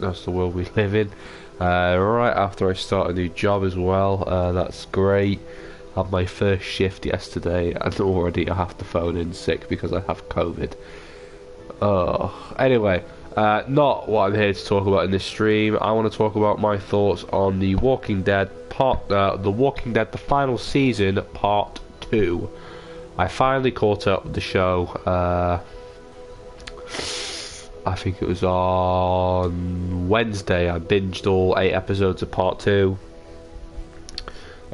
That's the world we live in. Right after I start a new job as well. That's great. Had my first shift yesterday, and already I have to phone in sick because I have COVID. Anyway, not what I'm here to talk about in this stream. I want to talk about my thoughts on The Walking Dead The Walking Dead, the final season, part 2. I finally caught up with the show. I think it was on Wednesday. I binged all 8 episodes of part 2.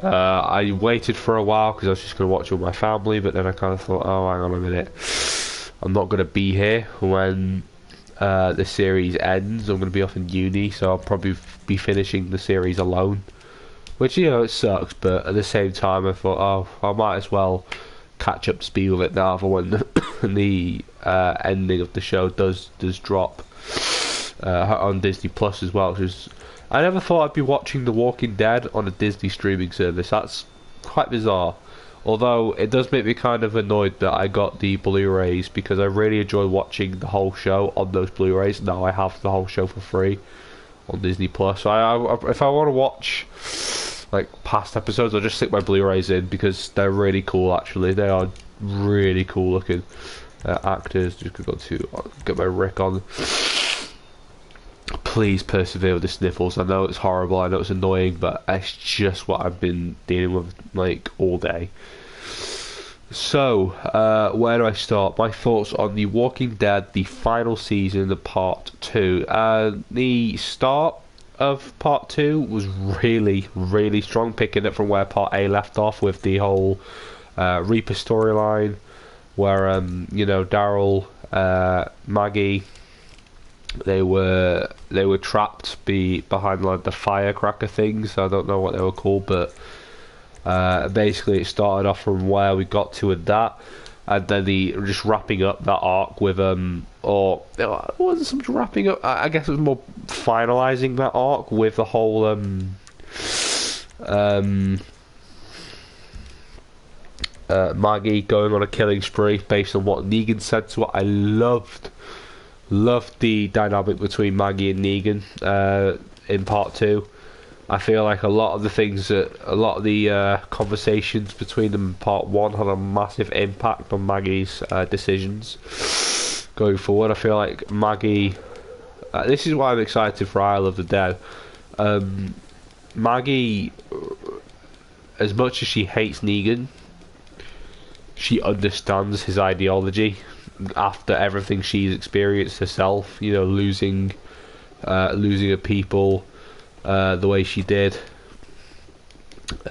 I waited for a while because I was just going to watch it with my family, but then I kind of thought, oh, hang on a minute. I'm not going to be here when the series ends. I'm going to be off in uni, so I'll probably be finishing the series alone. Which, you know, it sucks, but at the same time I thought, oh, I might as well catch up to speed with it now for when the ending of the show does drop on Disney Plus as well. Which is, I never thought I'd be watching The Walking Dead on a Disney streaming service. That's quite bizarre. Although it does make me kind of annoyed that I got the Blu-rays, because I really enjoy watching the whole show on those Blu-rays. Now I have the whole show for free on Disney Plus. So if I want to watch like past episodes, I'll just stick my Blu-rays in because they're really cool. Actually, they are really cool looking actors. Just got to get my Rick on. Please persevere with the sniffles. I know it's horrible, I know it's annoying, but it's just what I've been dealing with like all day. So, where do I start? My thoughts on The Walking Dead, the final season, part 2. The start of part 2 was really, really strong, picking up from where part A left off with the whole Reaper storyline, where you know, Daryl, Maggie, they were trapped behind like the firecracker things. I don't know what they were called, but basically it started off from where we got to with that, and then just wrapping up that arc with or it wasn't so much wrapping up. I guess it was more finalizing that arc with the whole Maggie going on a killing spree based on what Negan said to her. I loved the dynamic between Maggie and Negan in part 2. I feel like a lot of the conversations between them in part 1 had a massive impact on Maggie's decisions going forward. I feel like Maggie, this is why I'm excited for Isle of the Dead. Maggie, as much as she hates Negan, she understands his ideology after everything she's experienced herself, you know, losing her people the way she did,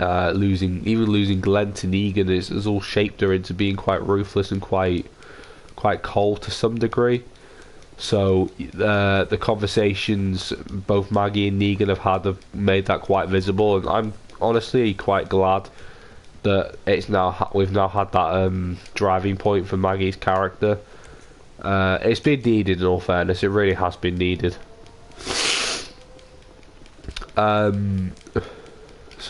losing Glenn to Negan has all shaped her into being quite ruthless and quite cold to some degree. So the conversations both Maggie and Negan have had have made that quite visible, and I'm honestly quite glad that we've now had that driving point for Maggie's character. It's been needed, in all fairness. It really has been needed. So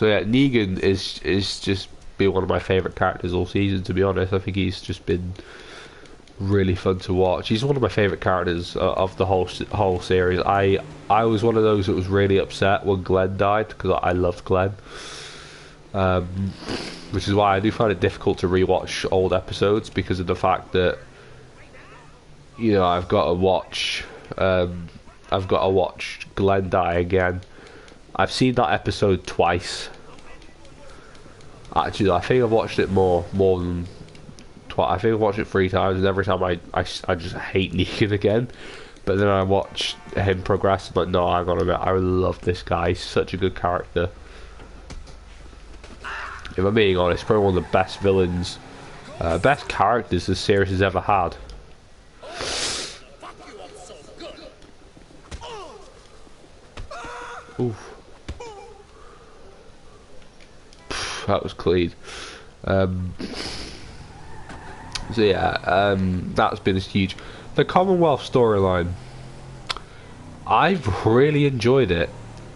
yeah, Negan is just been one of my favourite characters all season, to be honest. I think he's just been really fun to watch. He's one of my favourite characters of the whole series. I was one of those that was really upset when Glenn died, because I loved Glenn. Which is why I do find it difficult to rewatch old episodes, because of the fact that, you know, I've got to watch Glenn die again. I've seen that episode twice. Actually, I think I've watched it more than twice. I think I've watched it 3 times, and every time I just hate Negan again. But then I watch him progress. I'm like, no, hang on a minute, I love this guy. He's such a good character. If I'm being honest, probably one of the best villains, best characters this series has ever had. Oof. That was clean. So yeah, that's been huge. The Commonwealth storyline, I've really enjoyed it.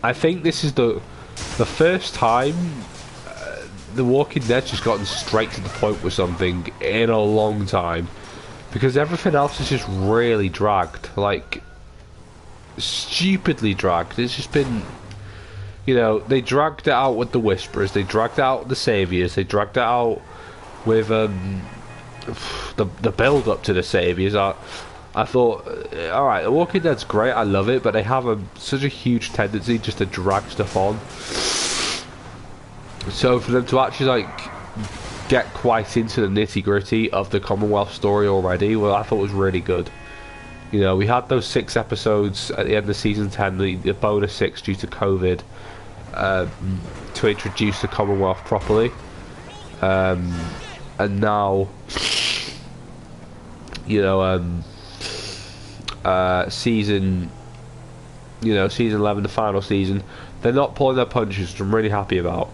I think this is the first time The Walking Dead's just gotten straight to the point with something in a long time, because everything else is just really dragged. Like, stupidly dragged. It's just been, you know, they dragged it out with the Whisperers, they dragged it out with the Saviors, they dragged it out with the build up to the Saviors. I thought, all right, The Walking Dead's great, I love it, but they have such a huge tendency just to drag stuff on. So for them to actually like get quite into the nitty gritty of the Commonwealth story already, well, I thought was really good. You know, we had those 6 episodes at the end of season 10, the bonus 6 due to COVID, to introduce the Commonwealth properly, and now, you know, season 11, the final season, they're not pulling their punches, which I'm really happy about.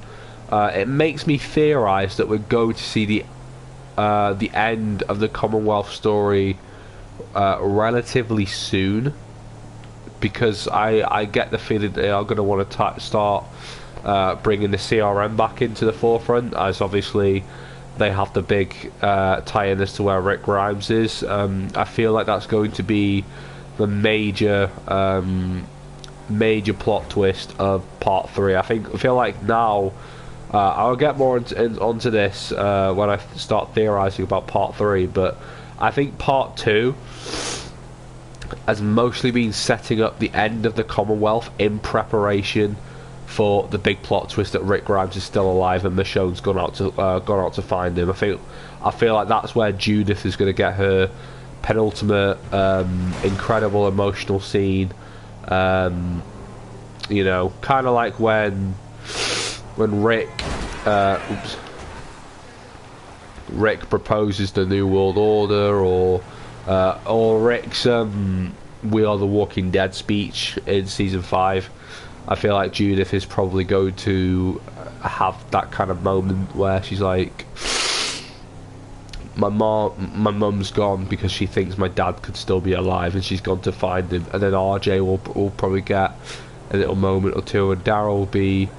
It makes me theorise that we're going to see the end of the Commonwealth story relatively soon, because I get the feeling they are going to want to start bringing the CRM back into the forefront, as obviously they have the big tie-in as to where Rick Grimes is. I feel like that's going to be the major plot twist of part 3. I feel like now, I'll get more onto this when I start theorising about part 3, but I think part 2 has mostly been setting up the end of the Commonwealth in preparation for the big plot twist that Rick Grimes is still alive and Michonne's gone out to find him. I feel like that's where Judith is going to get her penultimate incredible emotional scene. You know, kind of like when Rick proposes the New World Order, or Rick's "We Are the Walking Dead" speech in season 5. I feel like Judith is probably going to have that kind of moment where she's like, my mum's gone because she thinks my dad could still be alive, and she's gone to find him. And then RJ will probably get a little moment or two, and Daryl will be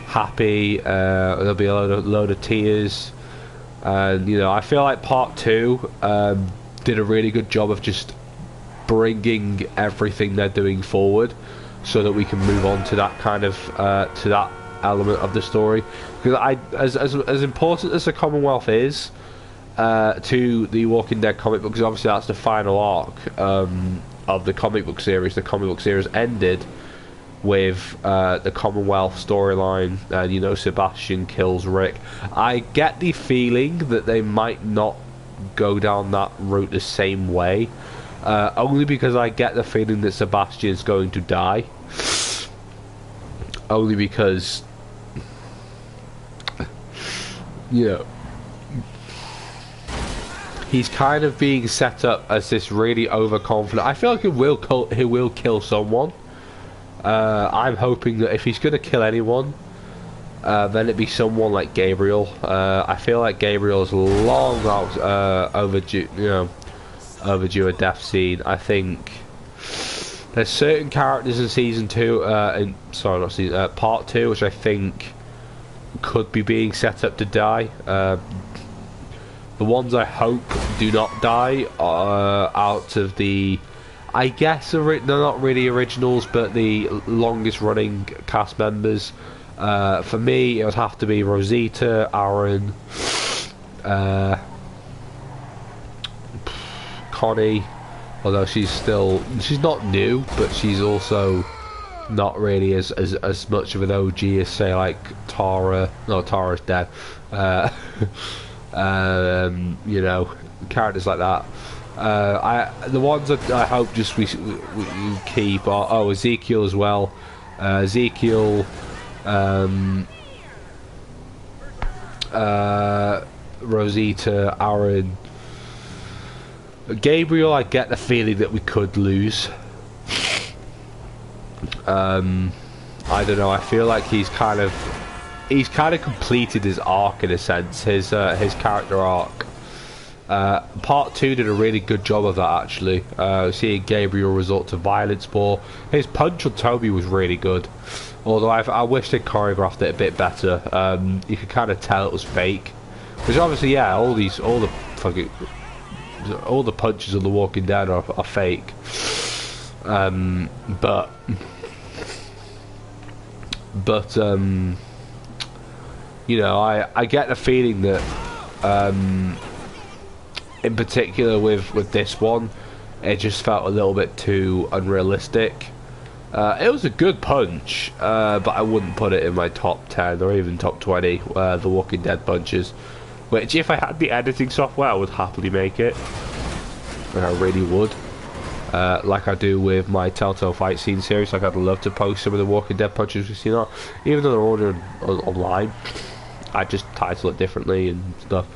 happy. There'll be a load of tears, and you know, I feel like part 2 did a really good job of just bringing everything they're doing forward, so that we can move on to that kind of to that element of the story. Because as important as the Commonwealth is to the Walking Dead comic book, because obviously that's the final arc of the comic book series. The comic book series ended with the Commonwealth storyline, and you know, Sebastian kills Rick. I get the feeling that they might not go down that route the same way, only because I get the feeling that Sebastian's going to die, only because, you know, he's kind of being set up as this really overconfident. I feel like he will kill someone. I'm hoping that if he's going to kill anyone, then it'd be someone like Gabriel. I feel like Gabriel is long out overdue a death scene. I think there's certain characters in season 2, part 2, which I think could be being set up to die. The ones I hope do not die are out of the, I guess they're not really originals, but the longest running cast members. For me, it would have to be Rosita, Aaron, Connie, although she's not new, but she's also not really as much of an OG as, say, like Tara. No, Tara's dead. You know, characters like that. The ones that I hope just we keep are Ezekiel as well. Ezekiel, Rosita, Aaron, Gabriel. I get the feeling that we could lose. I don't know. I feel like he's kind of completed his arc in a sense. His character arc. Part 2 did a really good job of that, actually. Seeing Gabriel resort to violence more. His punch on Toby was really good, although I wish they choreographed it a bit better. You could kind of tell it was fake, which obviously, yeah, all the punches of The Walking Dead are fake. But you know, I get the feeling that in particular with this one, it just felt a little bit too unrealistic. It was a good punch, but I wouldn't put it in my top 10 or even top 20, The Walking Dead punches. Which, if I had the editing software, I would happily make it. And I really would. Like I do with my TellTale Fight Scenes series. Like, I'd love to post some of the Walking Dead punches we've seen, even though they're ordered online. I just title it differently and stuff.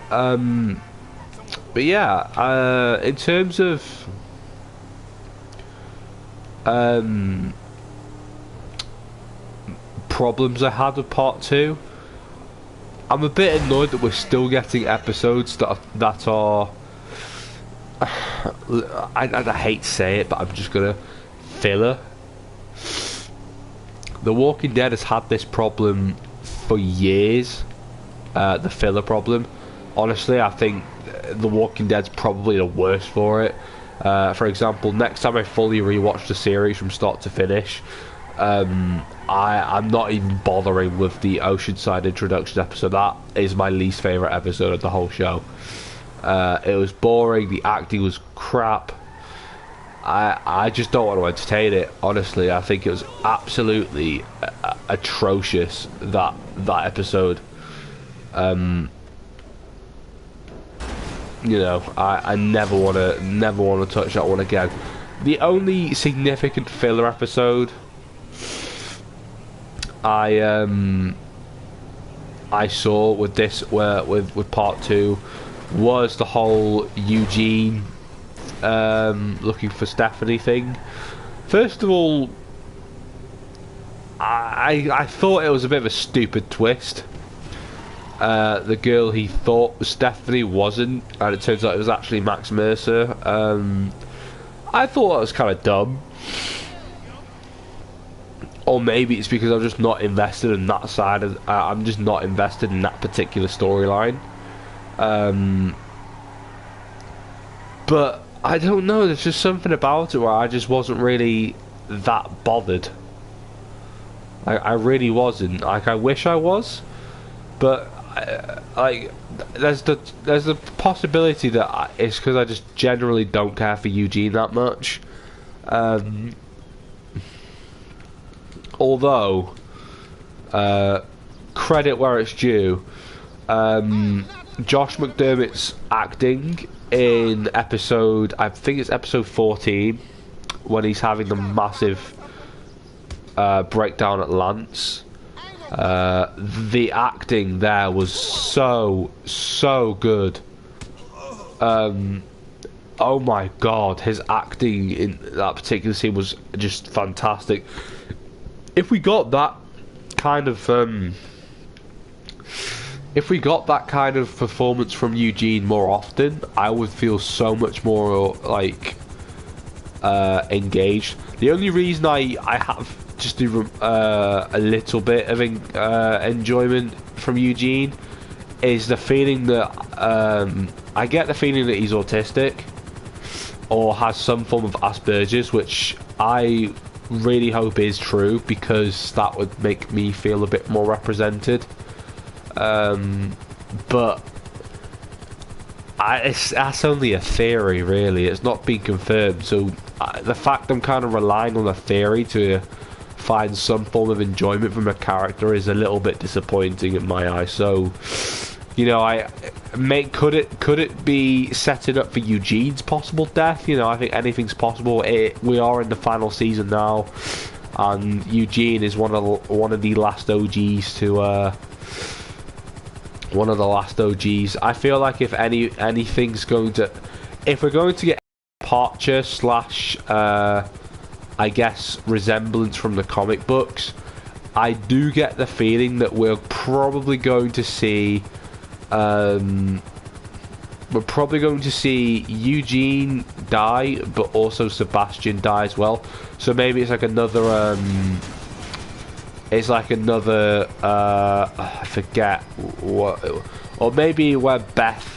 But yeah, in terms of problems I had with part 2, I'm a bit annoyed that we're still getting episodes that are I hate to say it, but I'm just gonna filler. The Walking Dead has had this problem for years, the filler problem. Honestly, I think The Walking Dead's probably the worst for it. For example, next time I fully rewatch the series from start to finish, I'm not even bothering with the Oceanside introduction episode. That is my least favourite episode of the whole show. It was boring, the acting was crap. I just don't want to entertain it, honestly. I think it was absolutely atrocious, that episode. You know, I never want to touch that one again. The only significant filler episode I saw with this, with part 2, was the whole Eugene looking for Stephanie thing. First of all, I thought it was a bit of a stupid twist. The girl he thought was Stephanie wasn't, and it turns out it was actually Max Mercer. I thought that was kind of dumb. Or maybe it's because I'm just not invested in that side of, I'm just not invested in that particular storyline. But I don't know, there's just something about it where I just wasn't really that bothered. I really wasn't. Like, I wish I was, but like, there's the possibility that it's because I just generally don't care for Eugene that much. Although, credit where it's due, Josh McDermott's acting in episode, I think it's episode 14, when he's having the massive breakdown at Lance. The acting there was so good. Oh my god, his acting in that particular scene was just fantastic. If we got that kind of performance from Eugene more often, I would feel so much more like engaged. The only reason I have just a little bit of enjoyment from Eugene is the feeling that I get the feeling that he's autistic or has some form of Asperger's, which I really hope is true, because that would make me feel a bit more represented. But that's only a theory, really. It's not been confirmed, so the fact I'm kind of relying on a theory to find some form of enjoyment from a character is a little bit disappointing in my eyes. So, you know, could it be setting up for Eugene's possible death? You know, I think anything's possible. We are in the final season now, and Eugene is one of the last OGs to one of the last OGs. I feel like if anything's going to, if we're going to get departure slash I guess resemblance from the comic books, I do get the feeling that we're probably going to see Eugene die, but also Sebastian die as well. So maybe it's like another I forget what, or maybe where Beth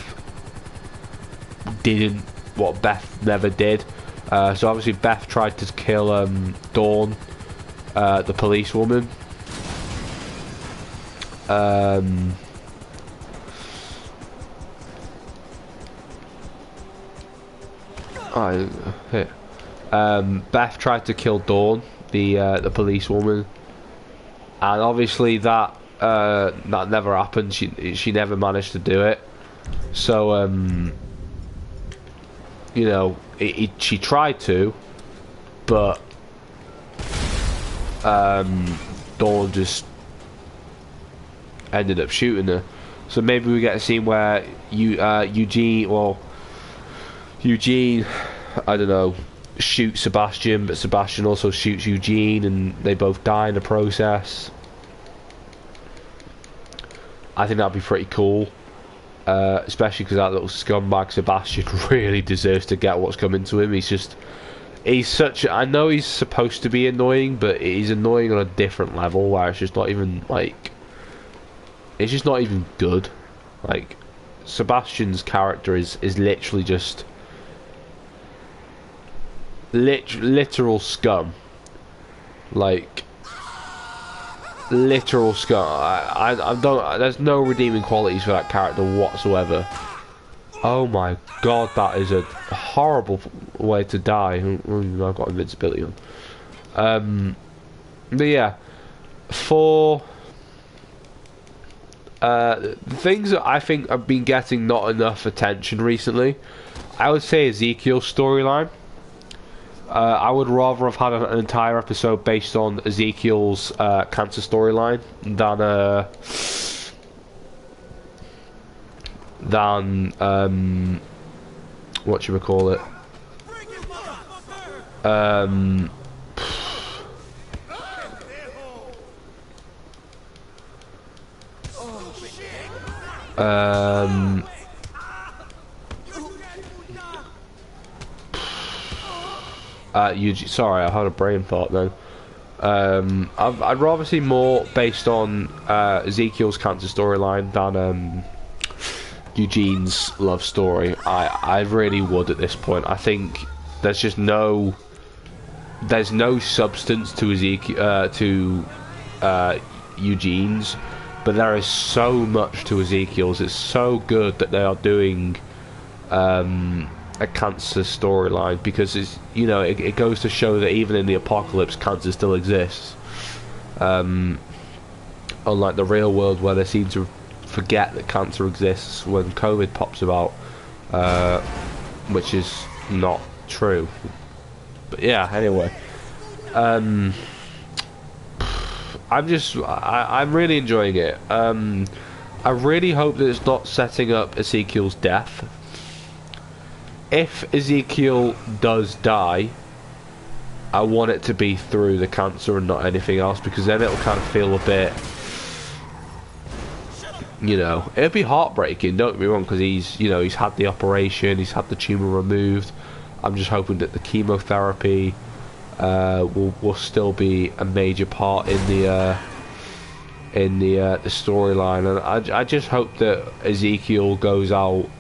never did, So obviously Beth tried to kill Dawn, the policewoman. Beth tried to kill Dawn, the policewoman, and obviously that never happened. She never managed to do it. So you know, she tried to, but Dawn just ended up shooting her. So maybe we get a scene where Eugene, I don't know, shoots Sebastian, but Sebastian also shoots Eugene, and they both die in the process. I think that'd be pretty cool, especially because that little scumbag Sebastian really deserves to get what's coming to him. He's such. I know he's supposed to be annoying, but he's annoying on a different level where it's just not even like. It's just not even good. Like, Sebastian's character is literally just literal scum. Like, literal scum. I don't. There's no redeeming qualities for that character whatsoever. Oh my god, that is a horrible way to die. I've got invincibility on. But yeah, for the things that I think have been getting not enough attention recently, I would say Ezekiel's storyline. I would rather have had an entire episode based on Ezekiel's cancer storyline than whatchamacallit. Sorry, I had a brain fart then. I'd rather see more based on Ezekiel's cancer storyline than Eugene's love story. I really would at this point. I think there's just no substance to Eugene's, but there is so much to Ezekiel's. It's so good that they are doing a cancer storyline, because it's, you know, it goes to show that even in the apocalypse, cancer still exists. Unlike the real world, where they seem to forget that cancer exists when COVID pops about, which is not true. But yeah, anyway, I'm really enjoying it. I really hope that it's not setting up Ezekiel's death. If Ezekiel does die, I want it to be through the cancer and not anything else, because then it'll kind of feel a bit, you know, it'll be heartbreaking, don't get me wrong, because he's had the operation, he's had the tumour removed. I'm just hoping that the chemotherapy will still be a major part in the storyline, and I just hope that Ezekiel goes out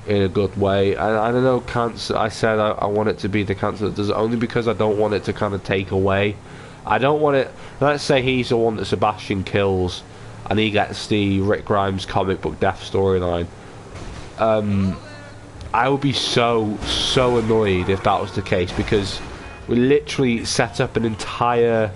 in a good way. I don't know, cancer, I said I want it to be the cancer that does it, only because I don't want it to kind of take away. I don't want it, let's say he's the one that Sebastian kills and he gets the Rick Grimes comic book death storyline. I would be so annoyed if that was the case, because we literally set up an entire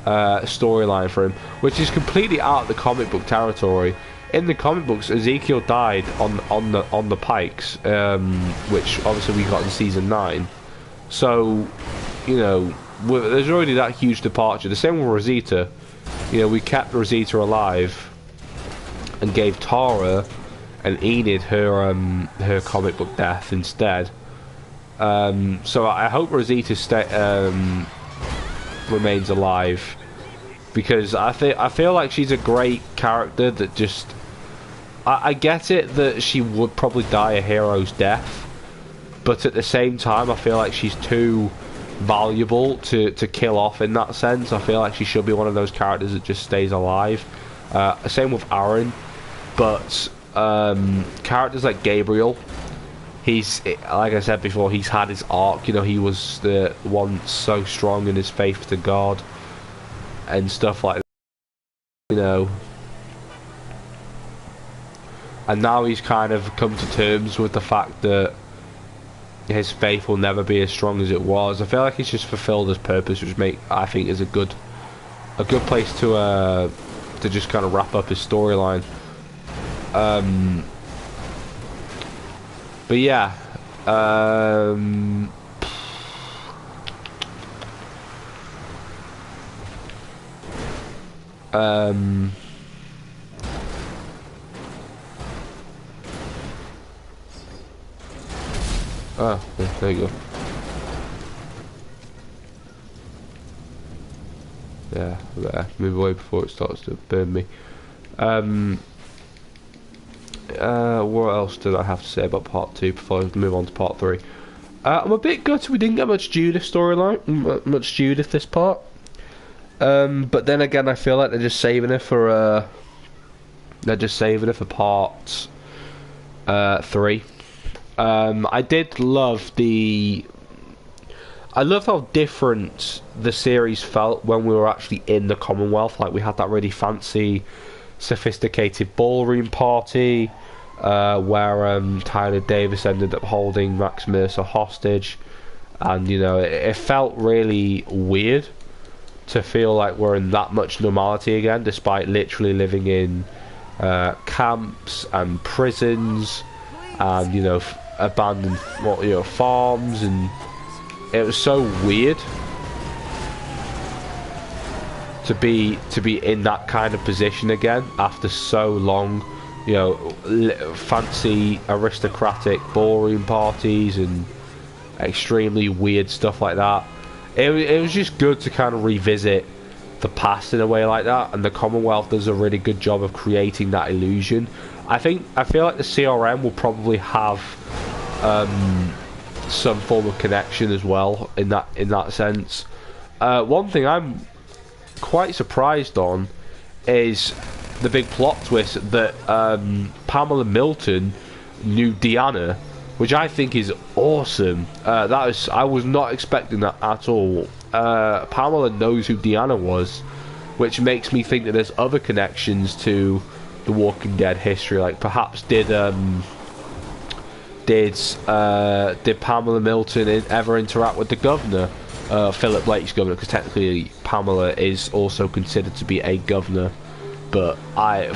storyline for him, which is completely out of the comic book territory. In the comic books, Ezekiel died on the pikes, which obviously we got in season 9. So, you know, there's already that huge departure. The same with Rosita. You know, we kept Rosita alive and gave Tara and Enid her comic book death instead. So I hope Rosita remains alive, because I feel like she's a great character that just. I get it that she would probably die a hero's death, but at the same time I feel like she's too valuable to kill off in that sense. I feel like she should be one of those characters that just stays alive. Same with Aaron, but characters like Gabriel, he's, like I said before, he's had his arc. You know, he was the one so strong in his faith to God and stuff like that. You know, and now he's kind of come to terms with the fact that his faith will never be as strong as it was. I feel like he's just fulfilled his purpose, which I think is a good place to just kind of wrap up his storyline. But yeah, oh, there you go. Yeah, there. Move away before it starts to burn me. What else did I have to say about part 2 before I move on to part 3? I'm a bit gutted we didn't get much Judith storyline, much Judith this part. But then again, I feel like they're just saving it for part 3. I love how different the series felt when we were actually in the Commonwealth. Like, we had that really fancy, sophisticated ballroom party where Tyler Davis ended up holding Max Mercer hostage, and you know, it felt really weird to feel like we're in that much normality again, despite literally living in camps and prisons and, you know, abandoned farms, and it was so weird to be in that kind of position again after so long. You know, fancy aristocratic ballroom parties and extremely weird stuff like that. It was just good to kind of revisit the past in a way like that, and the Commonwealth does a really good job of creating that illusion. I feel like the CRM will probably have some form of connection as well in that sense. One thing I'm quite surprised on is the big plot twist that Pamela Milton knew Deanna, which I think is awesome. I was not expecting that at all. Pamela knows who Deanna was, which makes me think that there's other connections to the Walking Dead history. Like, perhaps did Pamela Milton ever interact with the governor, Philip Blake's governor? Because technically Pamela is also considered to be a governor, but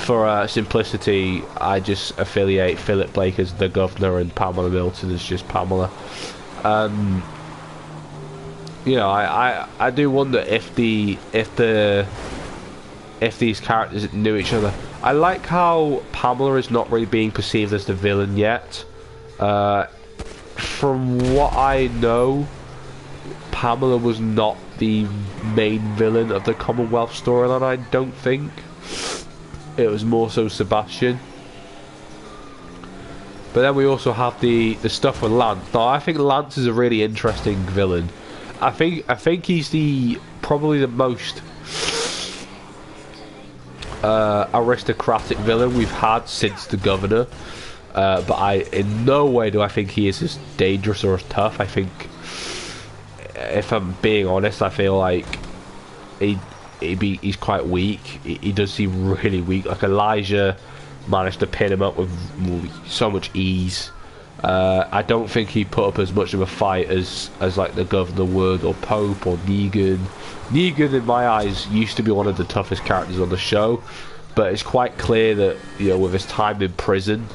for simplicity, I just affiliate Philip Blake as the governor and Pamela Milton as just Pamela. You know, I do wonder if these characters knew each other. I like how Pamela is not really being perceived as the villain yet. From what I know, Pamela was not the main villain of the Commonwealth storyline, I don't think. It was more so Sebastian. But then we also have the stuff with Lance. Now, I think Lance is a really interesting villain. I think he's probably the most aristocratic villain we've had since the governor. But in no way do I think he is as dangerous or as tough. I think, if I'm being honest, I feel like he's quite weak. He does seem really weak. Like, Elijah managed to pin him up with so much ease. I don't think he put up as much of a fight as like the governor would, or Pope, or Negan. Negan, in my eyes, used to be one of the toughest characters on the show, but it's quite clear that, you know, with his time in prison,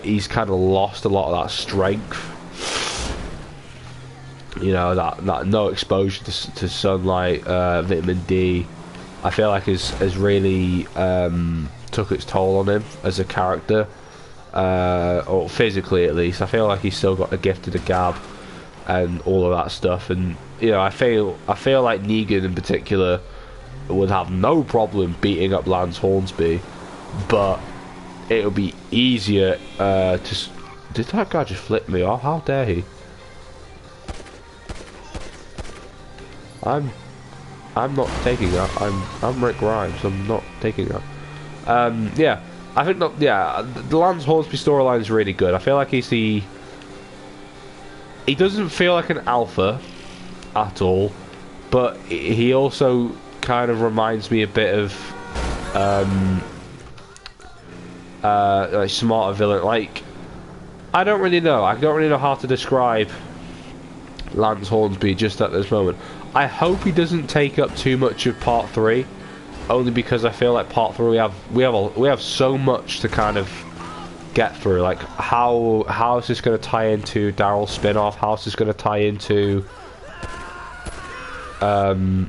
he's kind of lost a lot of that strength. You know, that no exposure to sunlight, vitamin D, I feel like has really took its toll on him as a character, or physically at least. I feel like he's still got the gift of the gab and all of that stuff, and you know, I feel like Negan in particular would have no problem beating up Lance Hornsby, but it would be easier to... Did that guy just flip me off? How dare he? I'm not taking that. I'm Rick Grimes. I'm not taking that. Yeah. I think that, yeah, the Lance Hornsby storyline is really good. I feel like he doesn't feel like an alpha at all, but he also kind of reminds me a bit of like smarter villain. Like, I don't really know how to describe Lance Hornsby just at this moment. I hope he doesn't take up too much of part 3, only because I feel like part 3 we have so much to kind of get through. Like, how is this going to tie into Daryl's spin-off? How is this going to tie into how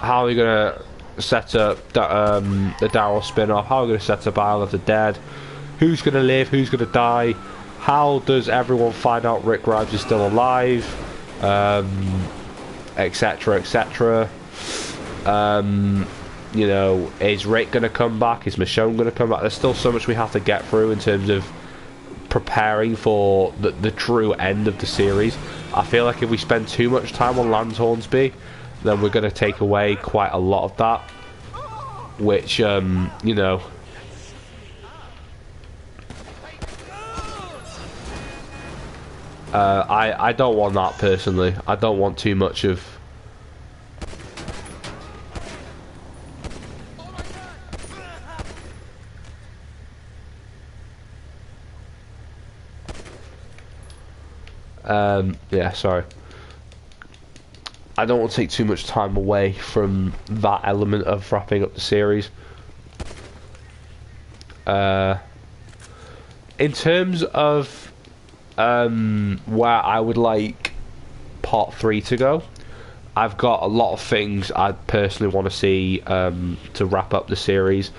are we going to set up the Daryl spin-off? How are we going to set up Isle of the Dead? Who's going to live? Who's going to die? How does everyone find out Rick Grimes is still alive? Etc. etc. You know, is Rick going to come back? Is Michonne going to come back? There's still so much we have to get through in terms of preparing for the true end of the series. I feel like if we spend too much time on Lance Hornsby, then we're going to take away quite a lot of that, which you know, I don't want that personally. I don't want too much of yeah, sorry. I don't want to take too much time away from that element of wrapping up the series. In terms of where I would like part 3 to go, I've got a lot of things I personally want to see to wrap up the series.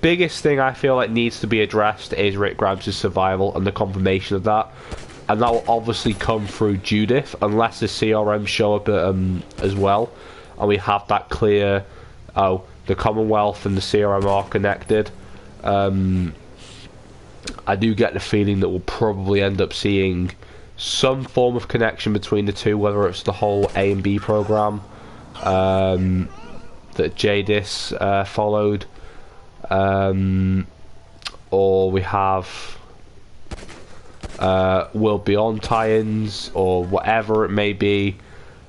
Biggest thing I feel like needs to be addressed is Rick Grimes' survival and the confirmation of that. And that will obviously come through Judith, unless the CRM show up as well, and we have that clear. Oh, the Commonwealth and the CRM are connected. I do get the feeling that we'll probably end up seeing some form of connection between the two, whether it's the whole A and B program that Jadis followed, or we have World Beyond tie-ins, or whatever it may be.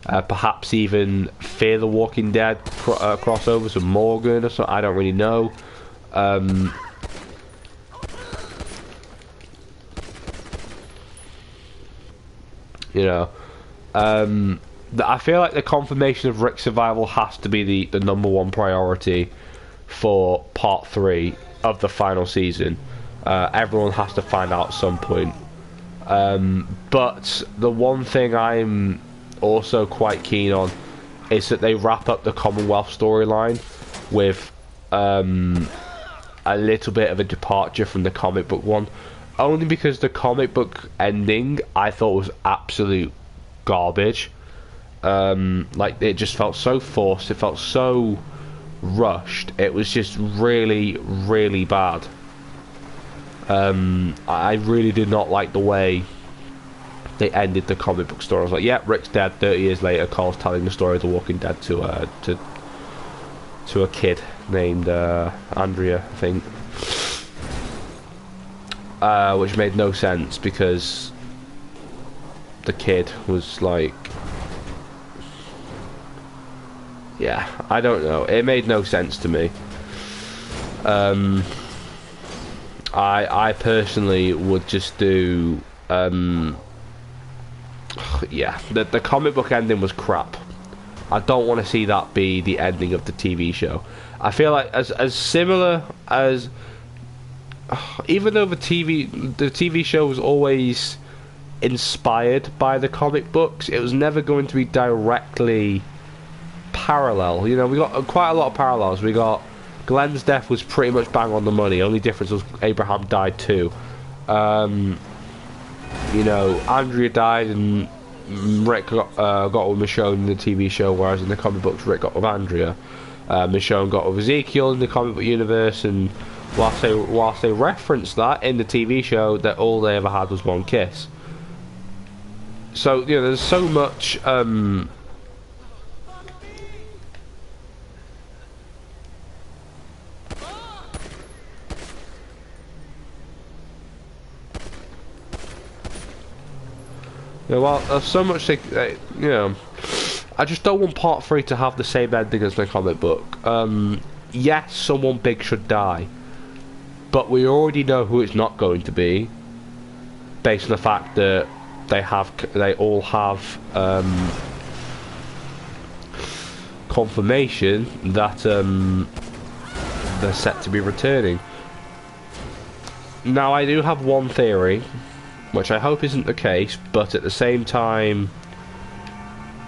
Perhaps even Fear the Walking Dead crossovers with Morgan or something. I don't really know. You know, I feel like the confirmation of Rick's survival has to be the number one priority for part 3 of the final season. Everyone has to find out at some point. But the one thing I'm also quite keen on is that they wrap up the Commonwealth storyline with a little bit of a departure from the comic book one, only because the comic book ending I thought was absolute garbage. Like, it just felt so forced, it felt so rushed, it was just really, really bad. I really did not like the way they ended the comic book story. I was like, yeah, Rick's dead. 30 years later, Cole's telling the story of The Walking Dead to a kid named Andrea, I think. Which made no sense because the kid was like, yeah, I don't know. It made no sense to me. I personally would just do yeah, the comic book ending was crap. I don't want to see that be the ending of the TV show. I feel like as similar as, even though the TV show was always inspired by the comic books, it was never going to be directly parallel. You know, we got quite a lot of parallels. We got Glenn's death was pretty much bang on the money. Only difference was Abraham died too. You know, Andrea died and Rick got with Michonne in the TV show, whereas in the comic books Rick got with Andrea. Michonne got with Ezekiel in the comic book universe, and whilst they referenced that in the TV show, that all they ever had was one kiss. So, you know, there's so much Yeah, well, there's so much, I just don't want part 3 to have the same ending as the comic book. Yes, someone big should die, but we already know who it's not going to be, based on the fact that they all have confirmation that they're set to be returning. Now, I do have one theory, which I hope isn't the case, but at the same time,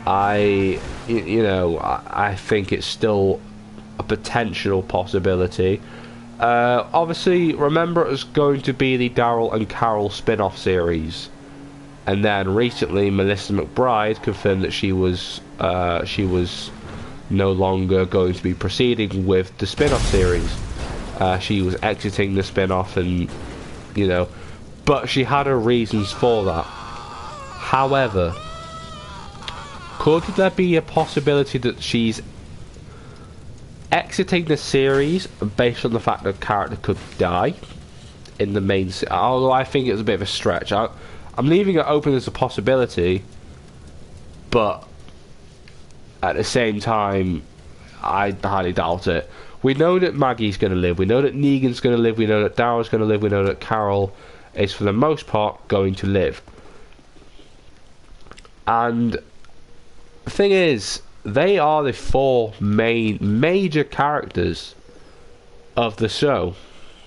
I think it's still a potential possibility. Obviously, remember it was going to be the Daryl and Carol spin-off series, and then recently Melissa McBride confirmed that she was no longer going to be proceeding with the spin-off series. She was exiting the spin-off, and but she had her reasons for that. However, could there be a possibility that she's exiting the series based on the fact that the character could die in the main although I think it's a bit of a stretch. I'm leaving it open as a possibility, but at the same time, I highly doubt it. We know that Maggie's going to live, we know that Negan's going to live, we know that Daryl's going to live, we know that Carol is for the most part going to live. And the thing is, they are the 4 main major characters of the show.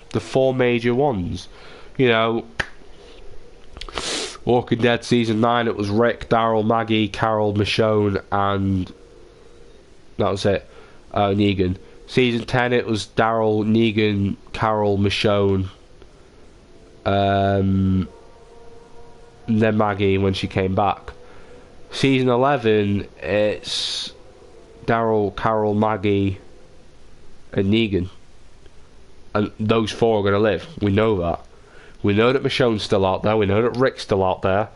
The 4 major ones. Walking Dead Season 9, it was Rick, Daryl, Maggie, Carol, Michonne, and that was it. Negan. Season 10, it was Daryl, Negan, Carol, Michonne, then Maggie when she came back. Season 11, it's Daryl, Carol, Maggie, and Negan. And those 4 are going to live. We know that. We know that Michonne's still out there. We know that Rick's still out there.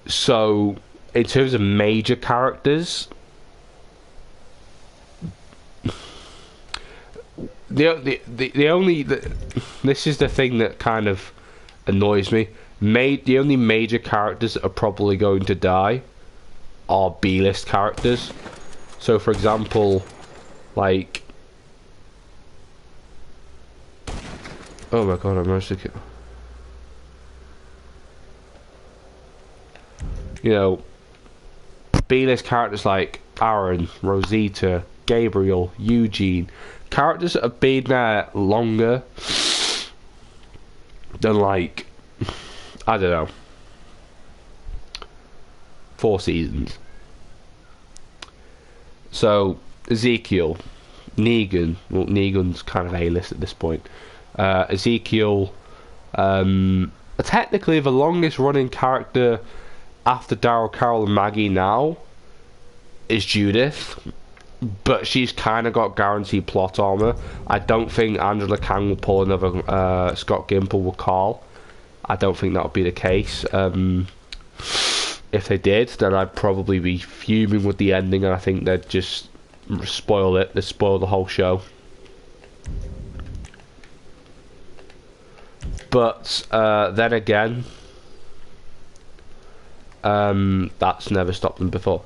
So, in terms of major characters, this is the thing that kind of annoys me. The only major characters that are probably going to die are B-list characters. So, for example, like, oh my god, I managed to kill. B-list characters like Aaron, Rosita, Gabriel, Eugene, characters that have been there longer than, like, I don't know, 4 seasons. So Ezekiel, Negan, well, Negan's kind of A-list at this point. Ezekiel, technically the longest running character after Daryl, Carol, and Maggie now is Judith, but she's kind of got guaranteed plot armor. I don't think Angela Kang will pull another Scott Gimple with Carl. I don't think that would be the case. If they did, then I'd probably be fuming with the ending, and I think they'd just spoil it. They'd spoil the whole show. But then again, that's never stopped them before.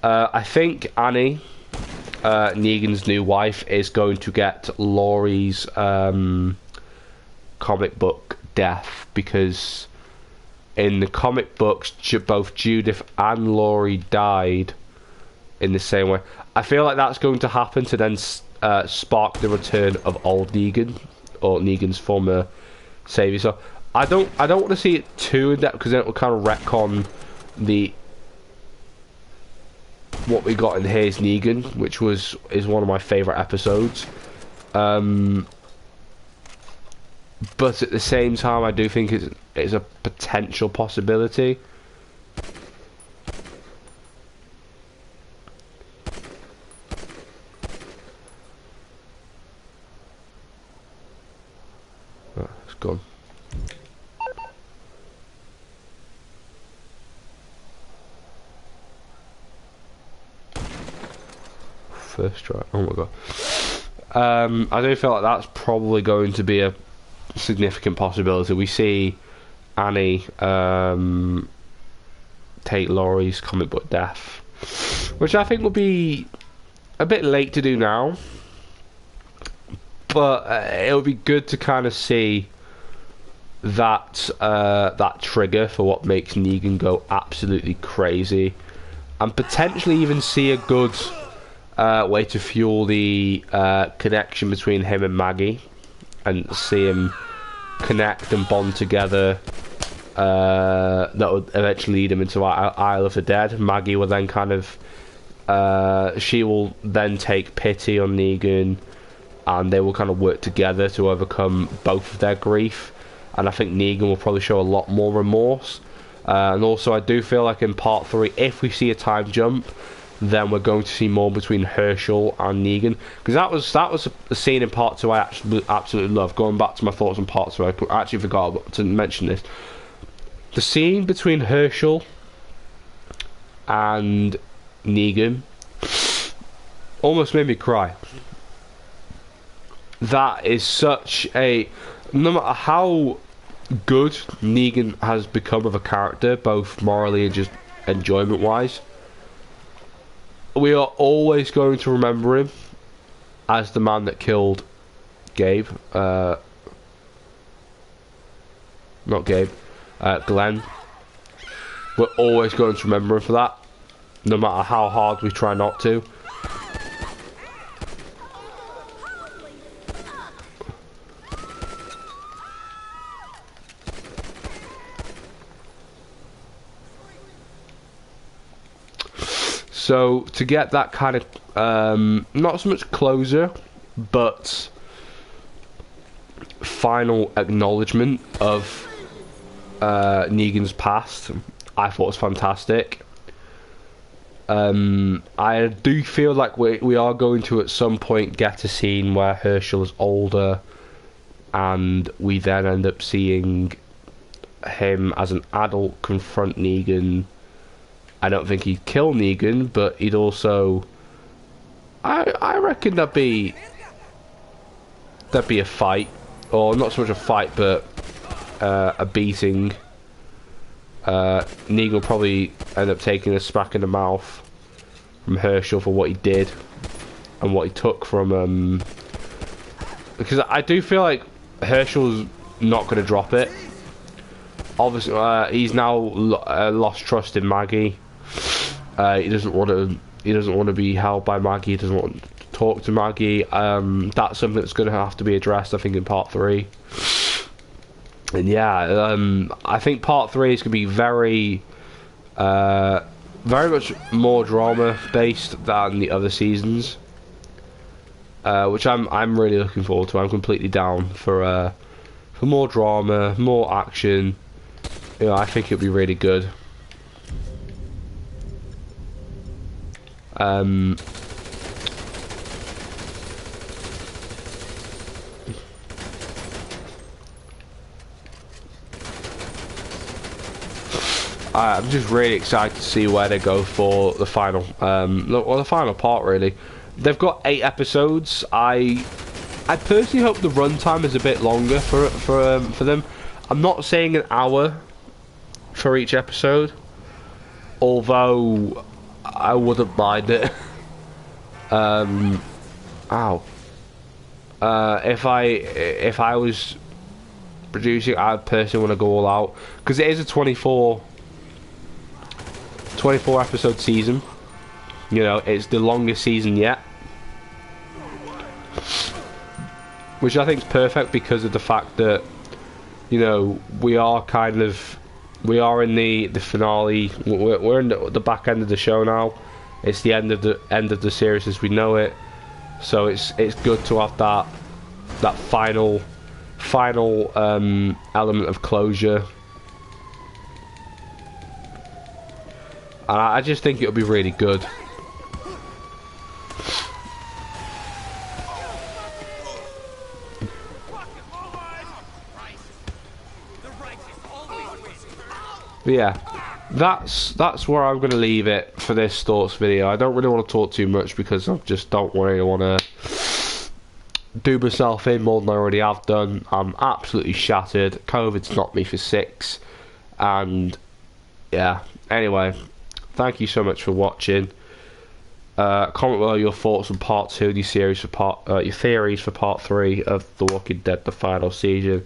I think Annie, Negan's new wife, is going to get Laurie's comic book death, because in the comic books both Judith and Laurie died in the same way. I feel like that's going to happen to then spark the return of old Negan, or Negan's former savior. So I don't want to see it too in depth, because then it will kind of retcon what we got in Here's Negan, which is one of my favourite episodes. But at the same time, I do think it's a potential possibility. Oh, it's gone. First try. Oh my god. I do feel like that's probably going to be a significant possibility. We see Annie take Laurie's comic book death, which I think will be a bit late to do now, but it would be good to kind of see that that trigger for what makes Negan go absolutely crazy, and potentially even see a good way to fuel the connection between him and Maggie, and see him connect and bond together. That would eventually lead him into Isle of the Dead. Maggie will then kind of she will then take pity on Negan, and they will kind of work together to overcome both of their grief. And I think Negan will probably show a lot more remorse. And also, I do feel like in part 3, if we see a time jump, then we're going to see more between Herschel and Negan. Because that was a scene in part 2 I absolutely love. Going back to my thoughts on part 2, I actually forgot to mention this. The scene between Herschel and Negan almost made me cry. That is such a... No matter how good Negan has become of a character, both morally and just enjoyment wise, we are always going to remember him as the man that killed Gabe. Not Gabe, Glenn. We're always going to remember him for that, no matter how hard we try not to. So to get that kind of not so much closure, but final acknowledgement of Negan's past, I thought was fantastic. I do feel like we are going to at some point get a scene where Herschel is older, and we then end up seeing him as an adult confront Negan. I don't think he'd kill Negan, but he'd also... I reckon there'd be a fight, or not so much a fight, but a beating. Negan will probably end up taking a smack in the mouth from Herschel for what he did and what he took from because I do feel like Herschel's not going to drop it. Obviously, he's now lost trust in Maggie. He doesn't want to be held by Maggie. He doesn't want to talk to Maggie. That's something that's going to have to be addressed, I think, in part 3. And yeah, I think part 3 is going to be very much more drama based than the other seasons, which I'm really looking forward to. I'm completely down for more drama, more action. You know, I think it'll be really good. I'm just really excited to see where they go for the final, the final part. Really, they've got 8 episodes. I personally hope the runtime is a bit longer for them. I'm not saying an hour for each episode, although I wouldn't mind it. If I was producing, I'd personally want to go all out, because it is a 24 episode season. You know, it's the longest season yet, which I think is perfect because of the fact that, you know, we are in the finale. We're in the back end of the show now. It's the end of the series as we know it. So it's good to have that final element of closure. And I just think it'll be really good. But yeah, that's where I'm going to leave it for this thoughts video. I don't really want to talk too much because I just don't really want to do myself in more than I already have done. I'm absolutely shattered. COVID's knocked me for 6, and yeah. Anyway, thank you so much for watching. Comment below your thoughts on part 2 of the series for your theories for part 3 of The Walking Dead, the final season.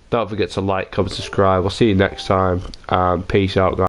Don't forget to like, comment, subscribe. I'll see you next time, and peace out, guys.